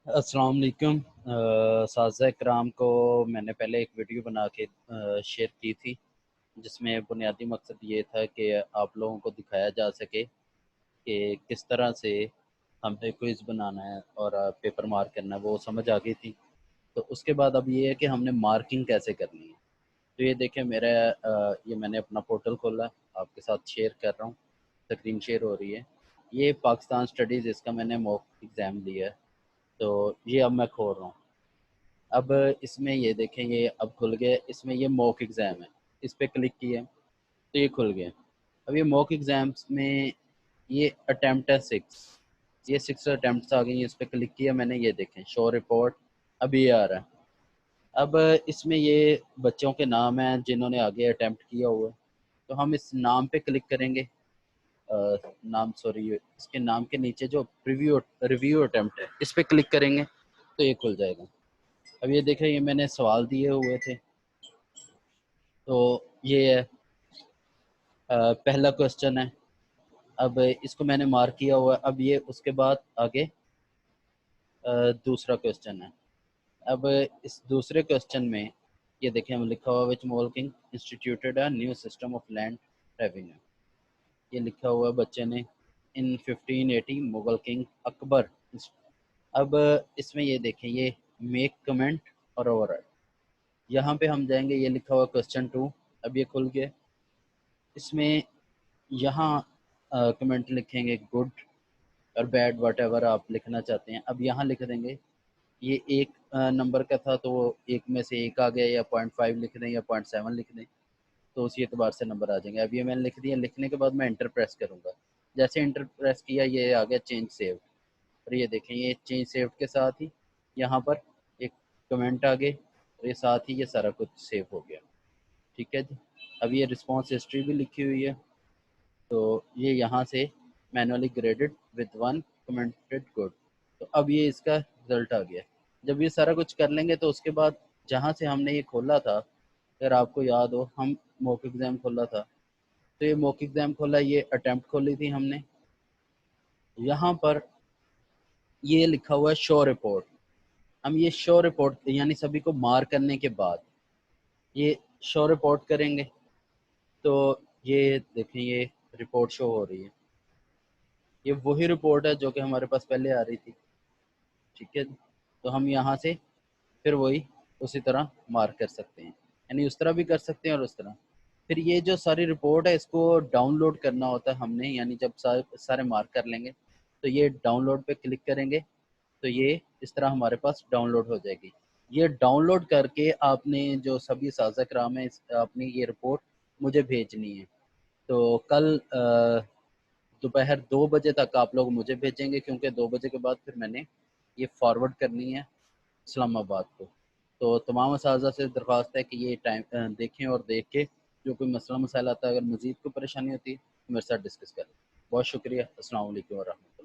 अस्सलाम वालेकुम। साज़ा इकराम को मैंने पहले एक वीडियो बना के शेयर की थी, जिसमें बुनियादी मकसद ये था कि आप लोगों को दिखाया जा सके कि किस तरह से हमें क्विज़ बनाना है और पेपर मार्क करना है, वो समझ आ गई थी। तो उसके बाद अब ये है कि हमने मार्किंग कैसे करनी है। तो ये देखें मेरा ये मैंने अपना पोर्टल खोला, आपके साथ शेयर कर रहा हूँ, स्क्रीन शेयर हो रही है। ये पाकिस्तान स्टडीज़, इसका मैंने मॉक एग्ज़ाम दिया है, तो ये अब मैं खोल रहा हूँ। अब इसमें ये देखें, ये अब खुल गया, इसमें ये मॉक एग्ज़ाम है, इस पे क्लिक किया तो ये खुल गया। अब ये मॉक एग्ज़ाम्स में ये अटेम्प्ट है 6, ये 6 अटेम्प्ट्स आ गई, इस पे क्लिक किया मैंने, ये देखें शो रिपोर्ट अभी ये आ रहा है। अब इसमें ये बच्चों के नाम हैं जिन्होंने आगे अटेम्प्ट किया हुआ है, तो हम इस नाम पे क्लिक करेंगे। नाम, सॉरी, इसके नाम के नीचे जो प्रीव्यू रिव्यू अटेम्प्ट है, इस पे क्लिक करेंगे तो ये खुल जाएगा। अब ये देखें, ये मैंने सवाल दिए हुए थे, तो ये है पहला क्वेश्चन है। अब इसको मैंने मार्क किया हुआ है। अब ये उसके बाद आगे दूसरा क्वेश्चन है। अब इस दूसरे क्वेश्चन में ये देखें, हम लिखा हुआ which Mughal king instituted a new system of land revenue, ये लिखा हुआ बच्चे ने इन 1580 मुगल किंग अकबर। अब इसमें ये देखें, ये मेक कमेंट और ओवर, यहाँ पे हम जाएंगे, ये लिखा हुआ क्वेश्चन 2। अब ये खुल गया। इसमें यहाँ कमेंट लिखेंगे गुड और बैड, वट एवर आप लिखना चाहते हैं। अब यहाँ लिख देंगे, ये एक नंबर का था तो वो एक में से एक आ गया, या 0.5 लिख दें या 0.7 लिख दें, तो उसी एतबार से नंबर आ जाएंगे। अब ये मैंने लिख दिया, लिखने के बाद मैं इंटर प्रेस करूँगा। जैसे इंटर प्रेस किया, ये आ गया चेंज सेव। और ये देखें, ये चेंज सेव के साथ ही यहाँ पर एक कमेंट आ गए, और ये साथ ही ये सारा कुछ सेव हो गया। ठीक है जी। अब ये रिस्पॉन्स हिस्ट्री भी लिखी हुई है, तो ये यहाँ से manually graded with 1 commented good. तो अब ये इसका रिजल्ट आ गया। जब ये सारा कुछ कर लेंगे तो उसके बाद जहाँ से हमने ये खोला था, अगर आपको याद हो, हम मॉक एग्ज़ाम खोला था, तो ये मॉक एग्ज़ाम खोला, ये अटेम्प्ट खोली थी हमने। यहाँ पर ये लिखा हुआ है शो रिपोर्ट। हम ये शो रिपोर्ट यानी सभी को मार्क करने के बाद ये शो रिपोर्ट करेंगे, तो ये देखें, ये रिपोर्ट शो हो रही है। ये वही रिपोर्ट है जो कि हमारे पास पहले आ रही थी। ठीक है, तो हम यहाँ से फिर वही उसी तरह मार्क कर सकते हैं, यानी उस तरह भी कर सकते हैं और उस तरह। फिर ये जो सारी रिपोर्ट है, इसको डाउनलोड करना होता है हमने, यानी जब सारे मार्क कर लेंगे तो ये डाउनलोड पे क्लिक करेंगे, तो ये इस तरह हमारे पास डाउनलोड हो जाएगी। ये डाउनलोड करके आपने जो सभी साझा कराम है, आपने ये रिपोर्ट मुझे भेजनी है। तो कल दोपहर 2 बजे तक आप लोग मुझे भेजेंगे, क्योंकि 2 बजे के बाद फिर मैंने ये फॉरवर्ड करनी है इस्लामाबाद को। तो तमाम असातिज़ा से दरख्वास्त है कि ये टाइम देखें, और देख के जो कोई मसला मसाइल आता है, अगर मज़ीद कोई परेशानी होती है तो मेरे साथ डिस्कस करें। बहुत शुक्रिया। अस्सलाम वालेकुम वरहमतुल्लाह।